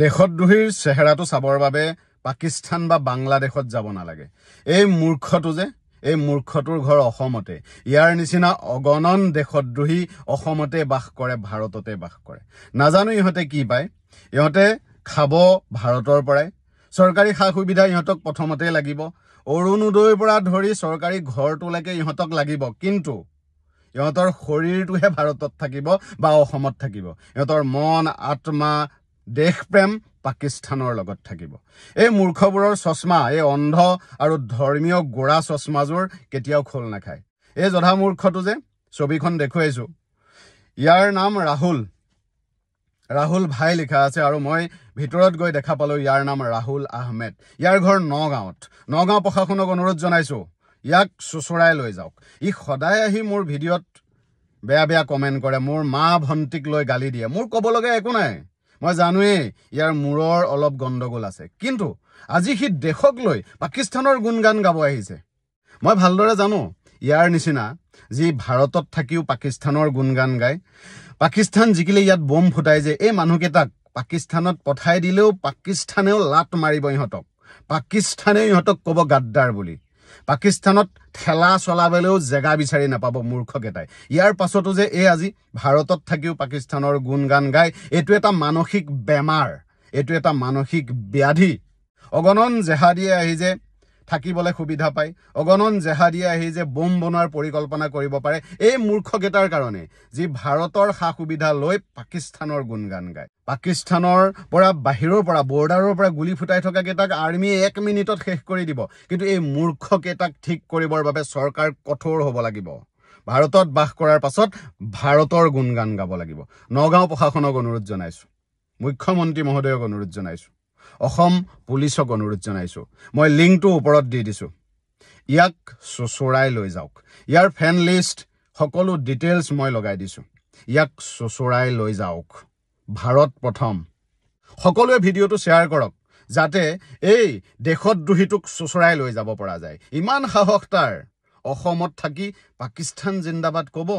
দেশদ্ৰোহীৰ চেহেৰাটো চাবৰ বাবে পাকিস্তান বা বাংলাদেশত যাব নালাগে। এই মূৰ্খটো যে এই মূৰ্খটোৰ ঘৰ অসমতে। ইয়াৰ নিচিনা অগণন দেশদ্ৰোহী অসমতে বাস কৰে, ভাৰততে বাস কৰে। নাজানো ইহঁতে কি পায়। ইহঁতে খাব ভাৰতৰ পৰাই। চৰকাৰী সা সুবিধা ইহঁতক প্ৰথমতে লাগিব। অৰুণোদয়ৰ পৰা ধৰি চৰকাৰী ঘৰটোলৈকে ইহঁতক লাগিব, কিন্তু ইহঁতৰ শৰীৰটোহে ভাৰতত থাকিব বা অসমত থাকিব। ইহঁতৰ মন, আত্মা, দেশপ্ৰেম পাকিস্তানৰ লগত থাকিব। এই মূৰ্খবোৰৰ চশমা, এই অন্ধ আৰু ধৰ্মীয় গোড়া চশমাযোৰ কেতিয়াও খোল নাখায়। এই জধা মূৰ্খটো যে ছবিখন দেখুৱাইছো, ইয়াৰ নাম ৰাহুল ভাই লিখা আছে, আৰু মই ভিতৰত গৈ দেখা পালো ইয়াৰ নাম ৰাহুল আহমেদ। ইয়াৰ ঘৰ নগাঁৱত। নগাঁও প্ৰশাসনক অনুৰোধ জনাইছো, ইয়াক চোঁচৰাই লৈ যাওক। ই সদায় আহি মোৰ ভিডিঅ'ত বেয়া বেয়া কমেণ্ট কৰে, মোৰ মা ভণ্টিক লৈ গালি দিয়ে। মোৰ ক'ব লগা একো নাই, মই জানোৱেই ইয়াৰ মূৰৰ অলপ গণ্ডগোল আছে, কিন্তু আজি সি দেশক লৈ পাকিস্তানৰ গুণগান গাব আহিছে। মই ভালদৰে জানো ইয়াৰ নিচিনা যি ভাৰতত থাকিও পাকিস্তানৰ গুণগান গায়। পাকিস্তান জিকিলে ইয়াত বম ফুটাই যে এই মানুহকেইটাক পাকিস্তানত পঠাই দিলেও পাকিস্তানেও লাট মাৰিব ইহঁতক। পাকিস্তানেও ইহঁতক ক'ব গাদ্দাৰ বুলি। পাকিস্তানত ঠেলা চলাবলৈও জেগা বিচাৰি নাপাব মূৰ্খকেইটাই। ইয়াৰ পাছতো যে এই আজি ভাৰতত থাকিও পাকিস্তানৰ গুণগান গায়, এইটো এটা মানসিক বেমাৰ, এইটো এটা মানসিক ব্যাধি। অগণন জেহাদীয়ে আহি যে থাকিবলৈ সুবিধা পায়, অগণন জেহাদীয়ে আহি যে বোম বনোৱাৰ পৰিকল্পনা কৰিব পাৰে, এই মূৰ্খকেইটাৰ কাৰণে যি ভাৰতৰ সা সুবিধা লৈ পাকিস্তানৰ গুণগান গায়। পাকিস্তানৰ পৰা বাহিৰৰ পৰা বৰ্ডাৰৰ পৰা গুলী ফুটাই থকা কেইটাক আৰ্মীয়ে 1 মিনিটত শেষ কৰি দিব, কিন্তু এই মূৰ্খকেইটাক ঠিক কৰিবৰ বাবে চৰকাৰ কঠোৰ হ'ব লাগিব। ভাৰতত বাস কৰাৰ পাছত ভাৰতৰ গুণগান গাব লাগিব। নগাঁও প্ৰশাসনক অনুৰোধ জনাইছো, মুখ্যমন্ত্ৰী মহোদয়ক অনুৰোধ জনাইছো, অসম পুলিচক অনুৰোধ জনাইছো। মই লিংকটো ওপৰত দি দিছো, ইয়াক চোঁচৰাই লৈ যাওক। ইয়াৰ ফেন লিষ্ট সকলো ডিটেইলছ মই লগাই দিছো। ইয়াক চোঁচৰাই লৈ যাওক। ভাৰত প্ৰথম। সকলোৱে ভিডিঅ'টো শ্বেয়াৰ কৰক, যাতে এই দেশদ্ৰোহীটোক চোঁচৰাই লৈ যাব পৰা যায়। ইমান সাহস তাৰ, অসমত থাকি পাকিস্তান জিন্দাবাদ ক'ব।